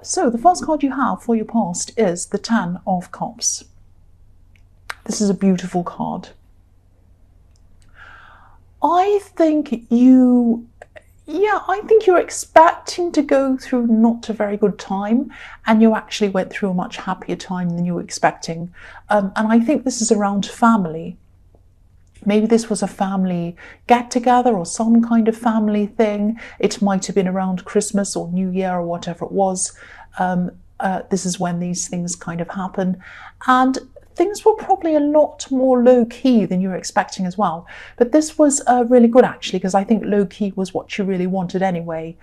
So the first card you have for your past is the Ten of Cups. This is a beautiful card. I think you're expecting to go through not a very good time, and you actually went through a much happier time than you were expecting. And I think this is around family. Maybe this was a family get-together or some kind of family thing. It might have been around Christmas or New Year or whatever it was. This is when these things kind of happen. And things were probably a lot more low-key than you were expecting as well. But this was really good, actually, because I think low-key was what you really wanted anyway.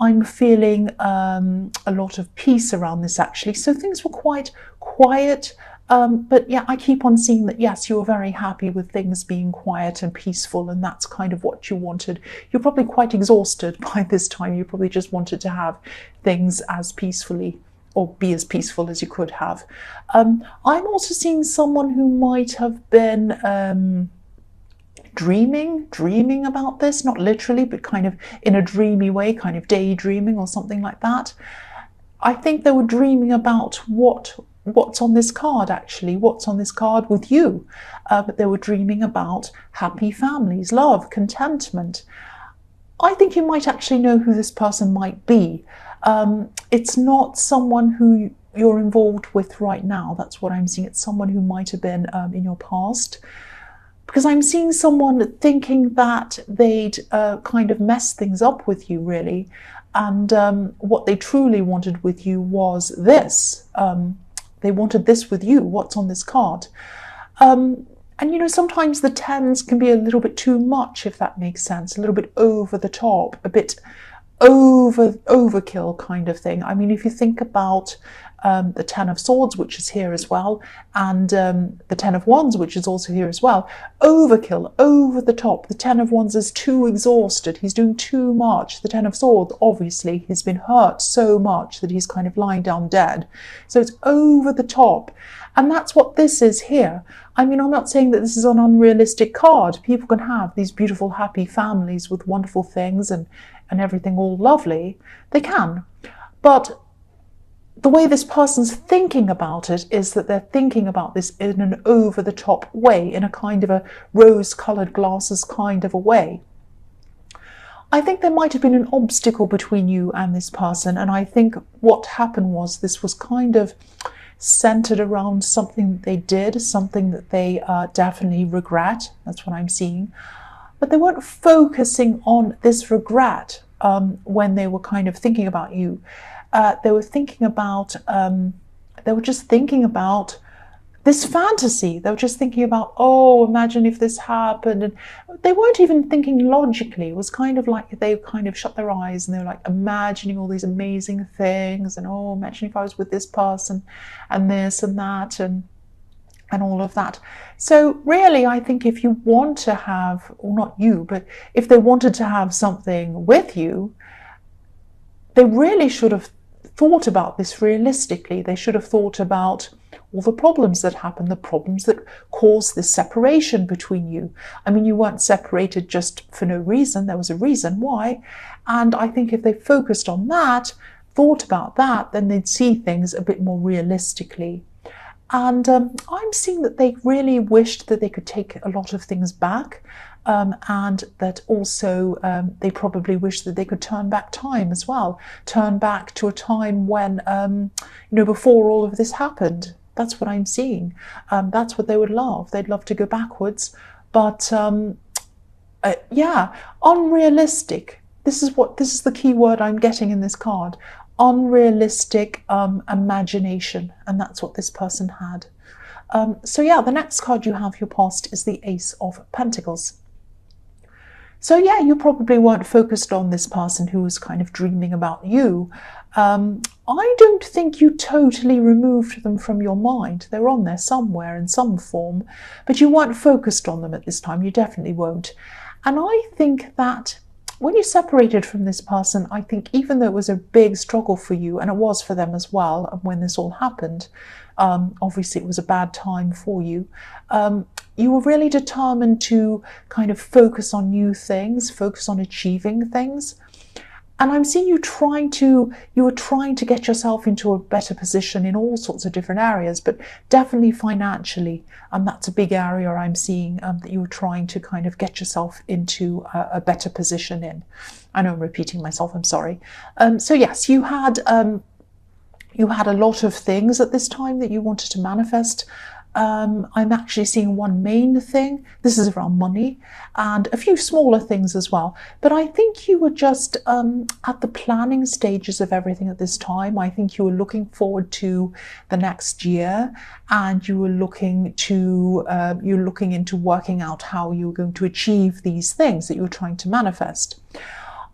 I'm feeling a lot of peace around this, actually. So things were quite quiet. But yeah, I keep on seeing that, yes, you're very happy with things being quiet and peaceful, and that's kind of what you wanted. You're probably quite exhausted by this time. You probably just wanted to have things as peacefully, or be as peaceful as you could have. I'm also seeing someone who might have been dreaming about this, not literally, but kind of in a dreamy way, kind of daydreaming or something like that. I think they were dreaming about what's on this card, actually, what's on this card with you. But they were dreaming about happy families, love, contentment. I think you might actually know who this person might be. It's not someone who you're involved with right now. That's what I'm seeing. It's someone who might have been in your past. Because I'm seeing someone thinking that they'd kind of mess things up with you, really. And what they truly wanted with you was this. They wanted this with you, what's on this card. And, you know, sometimes the tens can be a little bit too much, if that makes sense, a little bit over the top, a bit overkill kind of thing. I mean, if you think about the Ten of Swords, which is here as well, and the Ten of Wands, which is also here as well, overkill, over the top. The Ten of Wands is too exhausted. He's doing too much. The Ten of Swords, obviously, he's been hurt so much that he's kind of lying down dead. So it's over the top. And that's what this is here. I mean, I'm not saying that this is an unrealistic card. People can have these beautiful, happy families with wonderful things and everything all lovely. They can. But the way this person's thinking about it is that they're thinking about this in an over-the-top way, in a kind of a rose-coloured glasses kind of a way. I think there might have been an obstacle between you and this person, and I think what happened was this was kind of centered around something that they did, something that they definitely regret. That's what I'm seeing. But they weren't focusing on this regret when they were kind of thinking about you. They were thinking about, they were just thinking about this fantasy. They were just thinking about, oh, imagine if this happened. And they weren't even thinking logically. It was kind of like they kind of shut their eyes and they were like imagining all these amazing things. And, oh, imagine if I was with this person and this and that and all of that. So really, I think if you want to have, or not you, but if they wanted to have something with you, they really should have thought about this realistically. They should have thought about all the problems that happened, the problems that caused this separation between you. I mean, you weren't separated just for no reason. There was a reason why. And I think if they focused on that, thought about that, then they'd see things a bit more realistically. And I'm seeing that they really wished that they could take a lot of things back, and that also they probably wish that they could turn back time as well, turn back to a time when, before all of this happened. That's what I'm seeing. That's what they would love. They'd love to go backwards. But unrealistic. This is the key word I'm getting in this card. Unrealistic imagination, and that's what this person had. The next card you have your past is the Ace of Pentacles. So yeah, you probably weren't focused on this person who was kind of dreaming about you. I don't think you totally removed them from your mind. They're on there somewhere in some form, but you weren't focused on them at this time. You definitely won't. And I think that when you separated from this person, I think even though it was a big struggle for you, and it was for them as well, when this all happened, obviously it was a bad time for you, you were really determined to kind of focus on new things, focus on achieving things. And I'm seeing you are trying to get yourself into a better position in all sorts of different areas, but definitely financially. And that's a big area I'm seeing that you were trying to kind of get yourself into a better position in. I know I'm repeating myself, I'm sorry. So yes, you had a lot of things at this time that you wanted to manifest. I'm actually seeing one main thing. This is around money and a few smaller things as well. But I think you were just at the planning stages of everything at this time. I think you were looking forward to the next year, and you were looking into working out how you were going to achieve these things that you were trying to manifest.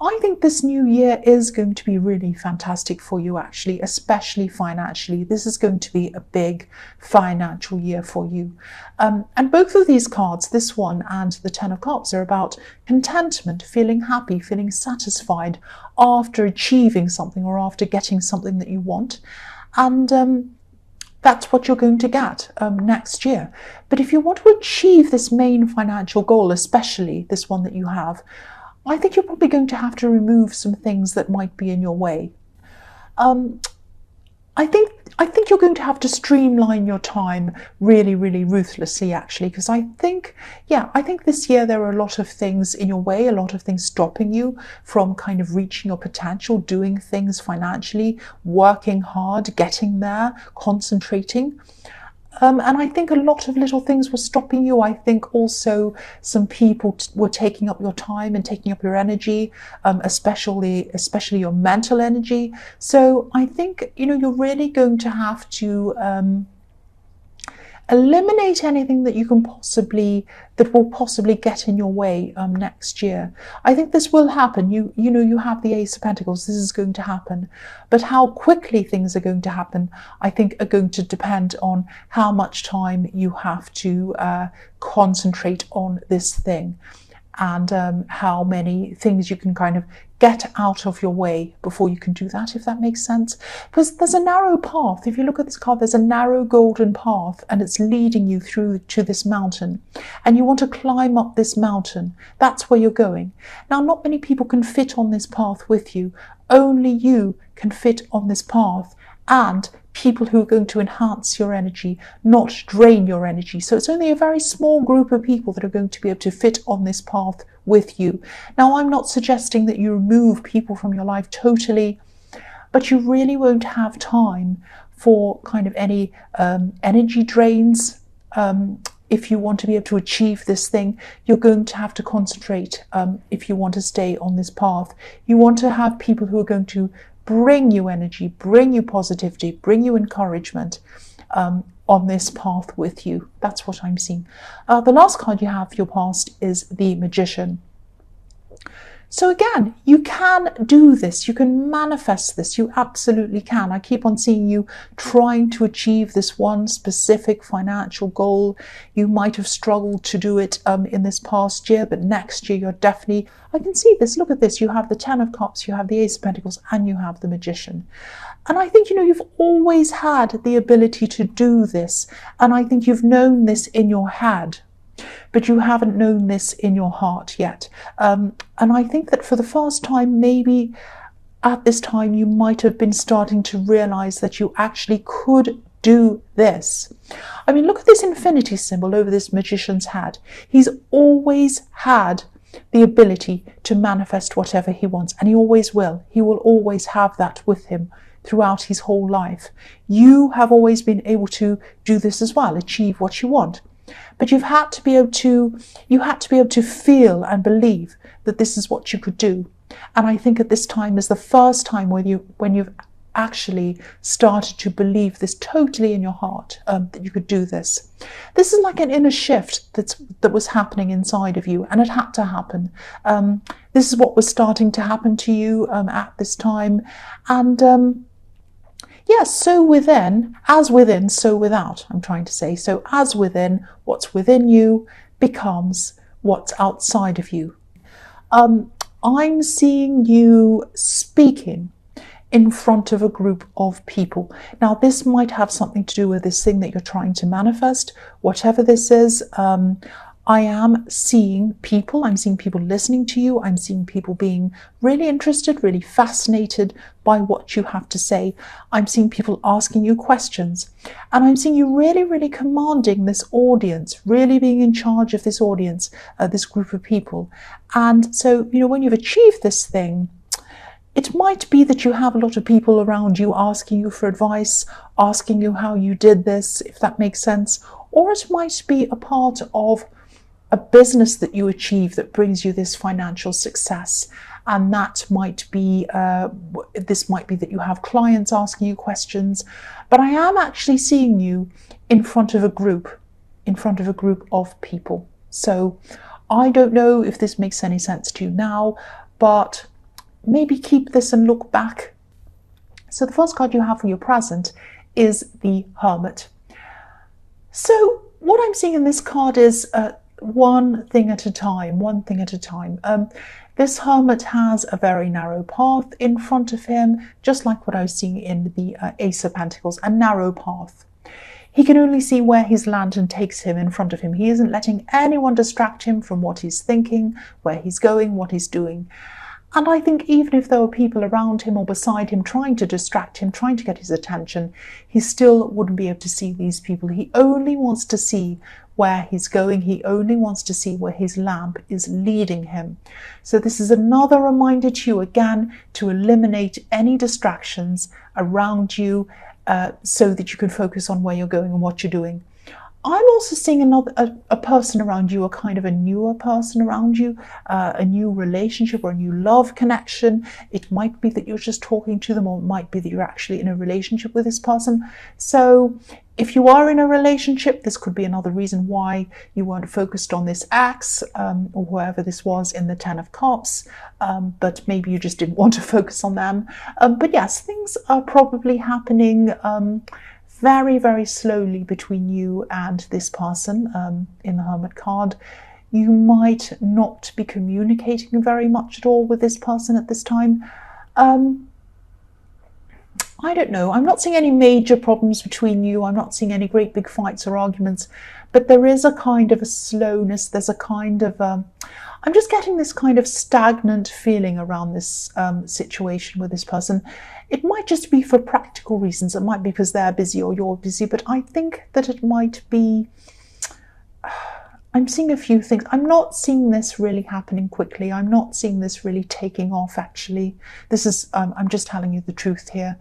I think this new year is going to be really fantastic for you, actually, especially financially. This is going to be a big financial year for you. And both of these cards, this one and the Ten of Cups, are about contentment, feeling happy, feeling satisfied after achieving something or after getting something that you want. And that's what you're going to get next year. But if you want to achieve this main financial goal, especially this one that you have, I think you're probably going to have to remove some things that might be in your way. I think you're going to have to streamline your time really, really ruthlessly, actually, because I think this year there are a lot of things in your way, a lot of things stopping you from kind of reaching your potential, doing things financially, working hard, getting there, concentrating. And I think a lot of little things were stopping you. I think also some people were taking up your time and taking up your energy, especially your mental energy. So I think, you're really going to have to eliminate anything that will possibly get in your way next year. I think this will happen. You have the Ace of Pentacles. This is going to happen, but how quickly things are going to happen, I think, are going to depend on how much time you have to concentrate on this thing, and how many things you can kind of get out of your way before you can do that, if that makes sense. Because there's a narrow path. If you look at this card, there's a narrow golden path, and it's leading you through to this mountain, and you want to climb up this mountain. That's where you're going. Now, not many people can fit on this path with you. Only you can fit on this path, and people who are going to enhance your energy, not drain your energy. So it's only a very small group of people that are going to be able to fit on this path with you. Now, I'm not suggesting that you remove people from your life totally, but you really won't have time for kind of any energy drains. If you want to be able to achieve this thing, you're going to have to concentrate. If you want to stay on this path, you want to have people who are going to bring you energy, bring you positivity, bring you encouragement on this path with you. That's what I'm seeing. The last card you have for your past is the Magician. So again, you can do this. You can manifest this. You absolutely can. I keep on seeing you trying to achieve this one specific financial goal. You might have struggled to do it in this past year, but next year you're definitely, I can see this. Look at this. You have the Ten of Cups, you have the Ace of Pentacles, and you have the Magician. And I think, you've always had the ability to do this. And I think you've known this in your head, but you haven't known this in your heart yet. And I think that for the first time, maybe at this time, you might have been starting to realize that you actually could do this. I mean, look at this infinity symbol over this magician's head. He's always had the ability to manifest whatever he wants, and he always will. He will always have that with him throughout his whole life. You have always been able to do this as well, achieve what you want. But you had to be able to feel and believe that this is what you could do. And I think at this time is the first time when you've actually started to believe this totally in your heart, that you could do this. This is like an inner shift that was happening inside of you, and it had to happen. This is what was starting to happen to you at this time. And yes, so within, as within, so without, I'm trying to say. So as within, what's within you becomes what's outside of you. I'm seeing you speaking in front of a group of people. Now, this might have something to do with this thing that you're trying to manifest, whatever this is. I am seeing people, I'm seeing people listening to you, I'm seeing people being really interested, really fascinated by what you have to say. I'm seeing people asking you questions, and I'm seeing you really, really commanding this audience, really being in charge of this audience, this group of people. And so, when you've achieved this thing, it might be that you have a lot of people around you asking you for advice, asking you how you did this, if that makes sense, or it might be a part of a business that you achieve that brings you this financial success. And that might be, this might be that you have clients asking you questions, but I am actually seeing you in front of a group of people. So I don't know if this makes any sense to you now, but maybe keep this and look back. So the first card you have for your present is the Hermit. So what I'm seeing in this card is one thing at a time. This Hermit has a very narrow path in front of him, just like what I was seeing in the Ace of Pentacles, a narrow path. He can only see where his lantern takes him in front of him. He isn't letting anyone distract him from what he's thinking, where he's going, what he's doing. And I think even if there were people around him or beside him trying to distract him, trying to get his attention, he still wouldn't be able to see these people. He only wants to see where he's going. He only wants to see where his lamp is leading him. So this is another reminder to you, again, to eliminate any distractions around you so that you can focus on where you're going and what you're doing. I'm also seeing a person around you, a kind of a newer person around you, a new relationship or a new love connection. It might be that you're just talking to them, or it might be that you're actually in a relationship with this person. So if you are in a relationship, this could be another reason why you weren't focused on this ex or whoever this was in the Ten of Cups, but maybe you just didn't want to focus on them. But yes, things are probably happening very, very slowly between you and this person in the Hermit card. You might not be communicating very much at all with this person at this time. I don't know. I'm not seeing any major problems between you. I'm not seeing any great big fights or arguments, but there is a kind of a slowness. There's a kind of, I'm just getting this kind of stagnant feeling around this situation with this person. It might just be for practical reasons. It might be because they're busy or you're busy, but I think that it might be, I'm seeing a few things. I'm not seeing this really happening quickly. I'm not seeing this really taking off, actually. This is, I'm just telling you the truth here.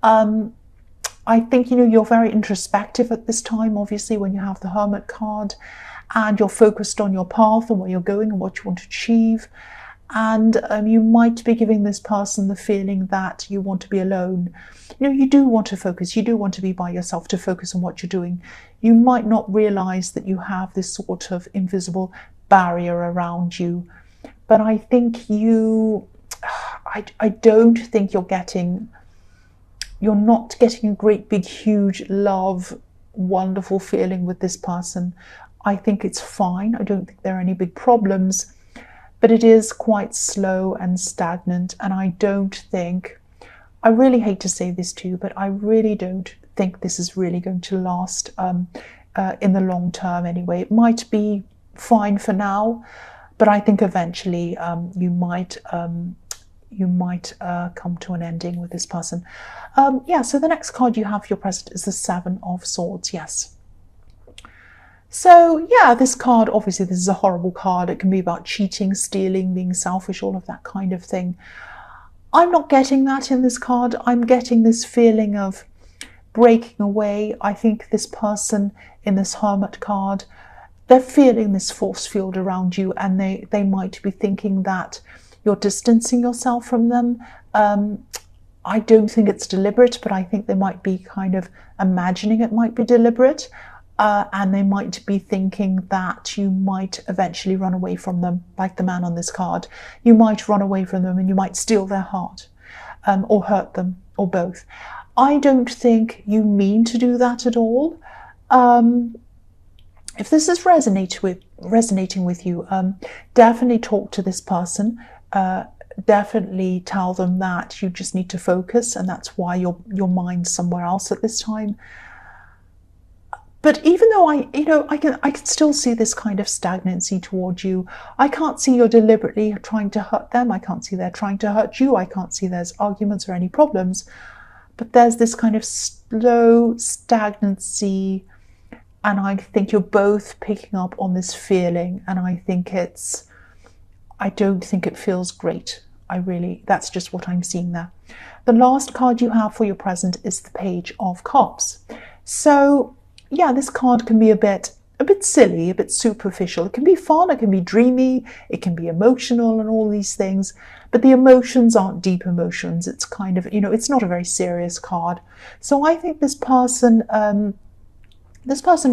I think, you're very introspective at this time, obviously, when you have the Hermit card, and you're focused on your path and where you're going and what you want to achieve. And you might be giving this person the feeling that you want to be alone. You do want to focus. You do want to be by yourself, to focus on what you're doing. You might not realize that you have this sort of invisible barrier around you. But I think I don't think you're not getting a great big huge love, wonderful feeling with this person. I think it's fine. I don't think there are any big problems, but it is quite slow and stagnant. And I really hate to say this to you, but I really don't think this is really going to last in the long term anyway. It might be fine for now, but I think eventually you might come to an ending with this person. So the next card you have for your present is the Seven of Swords. Yes. So yeah, this card, obviously this is a horrible card. It can be about cheating, stealing, being selfish, all of that kind of thing. I'm not getting that in this card. I'm getting this feeling of breaking away. I think this person in this Hermit card, they're feeling this force field around you, and they might be thinking that you're distancing yourself from them. I don't think it's deliberate, but I think they might be kind of imagining it might be deliberate. And they might be thinking that you might eventually run away from them, like the man on this card. You might run away from them and you might steal their heart, or hurt them, or both. I don't think you mean to do that at all. If this is resonating with you, definitely talk to this person. Definitely tell them that you just need to focus, and that's why your mind's somewhere else at this time. But even though I can still see this kind of stagnancy towards you. I can't see you're deliberately trying to hurt them. I can't see they're trying to hurt you. I can't see there's arguments or any problems. But there's this kind of slow stagnancy, and I think you're both picking up on this feeling, and I don't think it feels great. That's just what I'm seeing there. The last card you have for your present is the Page of Cups. So yeah, this card can be a bit silly, a bit superficial. It can be fun, it can be dreamy, it can be emotional and all these things, but the emotions aren't deep emotions. It's kind of, it's not a very serious card. So I think this person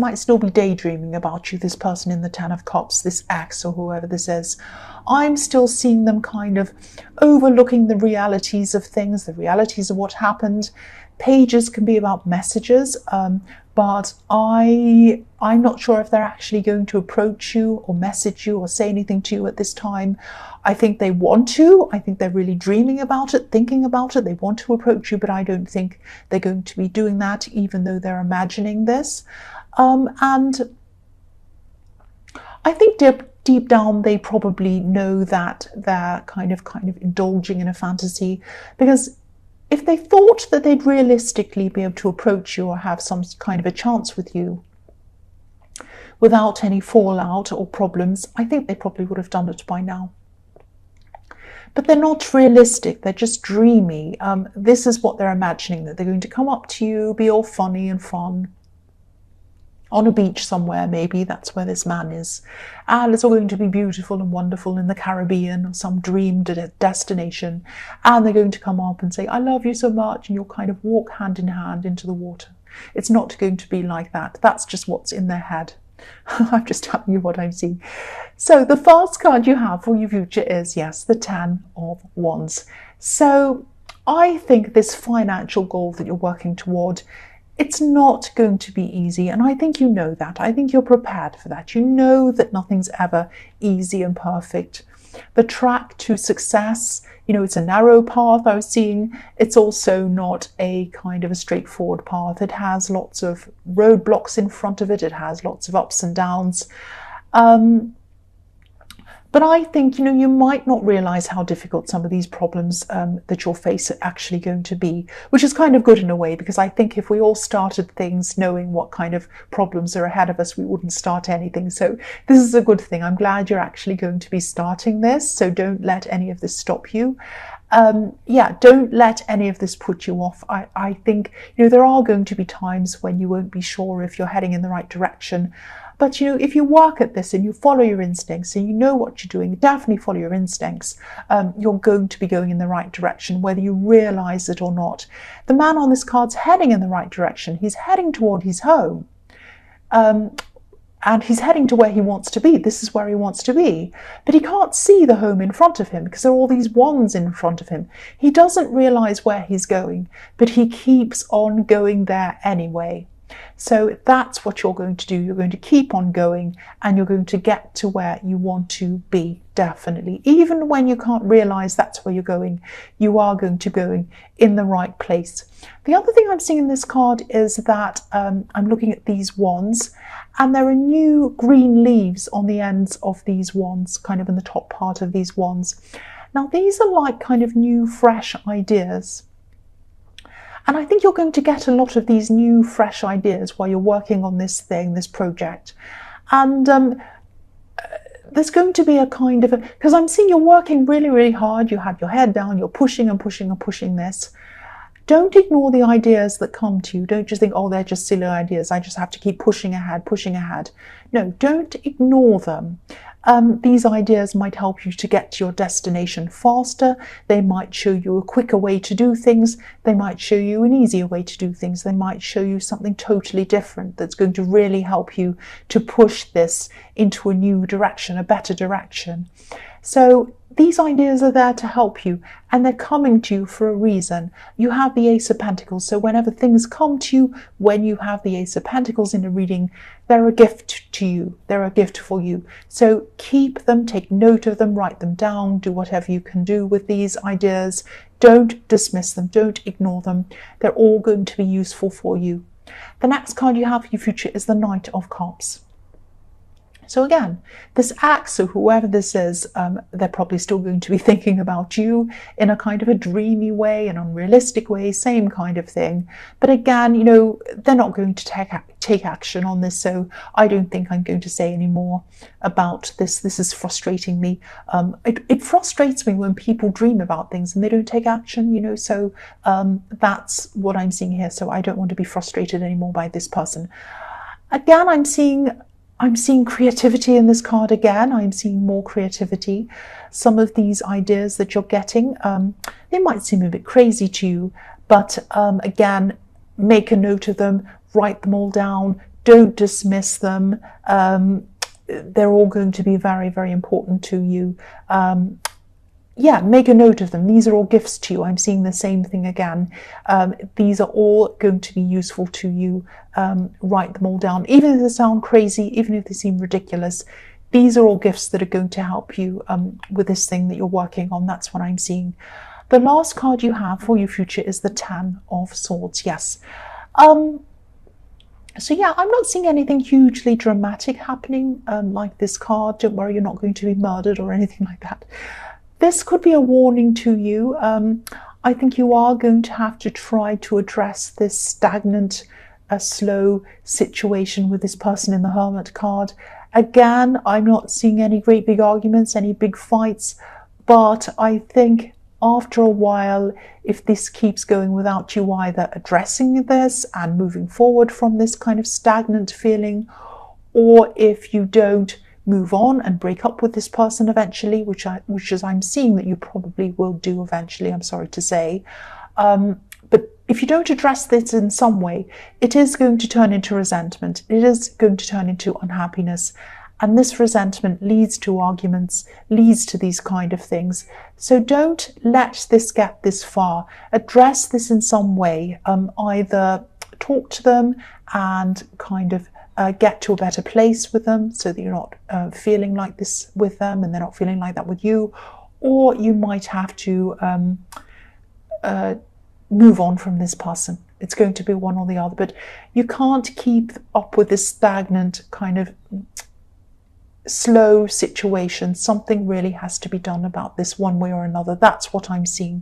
might still be daydreaming about you, this person in the Ten of Cups, this ex or whoever this is. I'm still seeing them kind of overlooking the realities of things, the realities of what happened. Pages can be about messages, but I'm not sure if they're actually going to approach you or message you or say anything to you at this time. I think they want to. I think they're really dreaming about it, thinking about it. They want to approach you, but I don't think they're going to be doing that, even though they're imagining this. And I think deep down, they probably know that they're kind of indulging in a fantasy, because if they thought that they'd realistically be able to approach you or have some kind of a chance with you without any fallout or problems, I think they probably would have done it by now. But they're not realistic, they're just dreamy. This is what they're imagining, that they're going to come up to you, be all funny and fun, on a beach somewhere, maybe that's where this man is, and it's all going to be beautiful and wonderful in the Caribbean or some dream destination, and they're going to come up and say, I love you so much, and you'll kind of walk hand in hand into the water. It's not going to be like that. That's just what's in their head. I'm just telling you what I'm seeing. So the first card you have for your future is, yes, the Ten of Wands. So I think this financial goal that you're working toward, it's not going to be easy, and I think you know that. I think you're prepared for that. You know that nothing's ever easy and perfect. The track to success, it's a narrow path I was seeing. It's also not a kind of a straightforward path. It has lots of roadblocks in front of it. It has lots of ups and downs. But I think, you might not realise how difficult some of these problems that you'll face are actually going to be, which is kind of good in a way, because I think if we all started things knowing what kind of problems are ahead of us, we wouldn't start anything. So this is a good thing. I'm glad you're actually going to be starting this. So don't let any of this stop you. Don't let any of this put you off. I think, there are going to be times when you won't be sure if you're heading in the right direction. But, if you work at this and you follow your instincts and you know what you're doing, definitely follow your instincts, you're going to be going in the right direction, whether you realise it or not. The man on this card's heading in the right direction. He's heading toward his home. And he's heading to where he wants to be. This is where he wants to be. But he can't see the home in front of him because there are all these wands in front of him. He doesn't realise where he's going, but he keeps on going there anyway. So that's what you're going to do. You're going to keep on going, and you're going to get to where you want to be, definitely. Even when you can't realise that's where you're going, you are going to go in the right place. The other thing I'm seeing in this card is that I'm looking at these wands, and there are new green leaves on the ends of these wands, kind of in the top part of these wands. Now, these are like kind of new, fresh ideas. And I think you're going to get a lot of these new, fresh ideas while you're working on this thing, this project. And there's going to be a kind of, because I'm seeing you're working really, really hard. You have your head down, you're pushing and pushing and pushing this. Don't ignore the ideas that come to you. Don't just think, oh, they're just silly ideas. I just have to keep pushing ahead, pushing ahead. No, don't ignore them. These ideas might help you to get to your destination faster. They might show you a quicker way to do things. They might show you an easier way to do things. They might show you something totally different that's going to really help you to push this into a new direction, a better direction. So these ideas are there to help you, and they're coming to you for a reason. You have the Ace of Pentacles, so whenever things come to you, when you have the Ace of Pentacles in a reading, they're a gift to you. They're a gift for you. So keep them, take note of them, write them down, do whatever you can do with these ideas. Don't dismiss them, don't ignore them. They're all going to be useful for you. The next card you have for your future is the Knight of Cups. So again, this ex, or whoever this is, they're probably still going to be thinking about you in a kind of a dreamy way, an unrealistic way, same kind of thing. But again, you know, they're not going to take action on this, so I don't think I'm going to say any more about this. This is frustrating me. It frustrates me when people dream about things and they don't take action, you know, so that's what I'm seeing here. So I don't want to be frustrated anymore by this person. Again, I'm seeing creativity in this card again. I'm seeing more creativity. Some of these ideas that you're getting, they might seem a bit crazy to you, but again, make a note of them, write them all down, don't dismiss them. They're all going to be very, very important to you. Yeah, make a note of them. These are all gifts to you. I'm seeing the same thing again. These are all going to be useful to you. Write them all down. Even if they sound crazy, even if they seem ridiculous, these are all gifts that are going to help you with this thing that you're working on. That's what I'm seeing. The last card you have for your future is the Ten of Swords. Yes. So yeah, I'm not seeing anything hugely dramatic happening like this card. Don't worry, you're not going to be murdered or anything like that. This could be a warning to you. I think you are going to have to try to address this stagnant, slow situation with this person in the Hermit card. Again, I'm not seeing any great big arguments, any big fights, but I think after a while, if this keeps going without you either addressing this and moving forward from this kind of stagnant feeling, or if you don't move on and break up with this person eventually, which I'm seeing that you probably will do eventually, I'm sorry to say. But if you don't address this in some way, it is going to turn into resentment. It is going to turn into unhappiness. And this resentment leads to arguments, leads to these kind of things. So don't let this get this far. Address this in some way. Either talk to them and kind of get to a better place with them so that you're not feeling like this with them and they're not feeling like that with you. Or you might have to move on from this person. It's going to be one or the other, but you can't keep up with this stagnant kind of slow situation. Something really has to be done about this one way or another. That's what I'm seeing.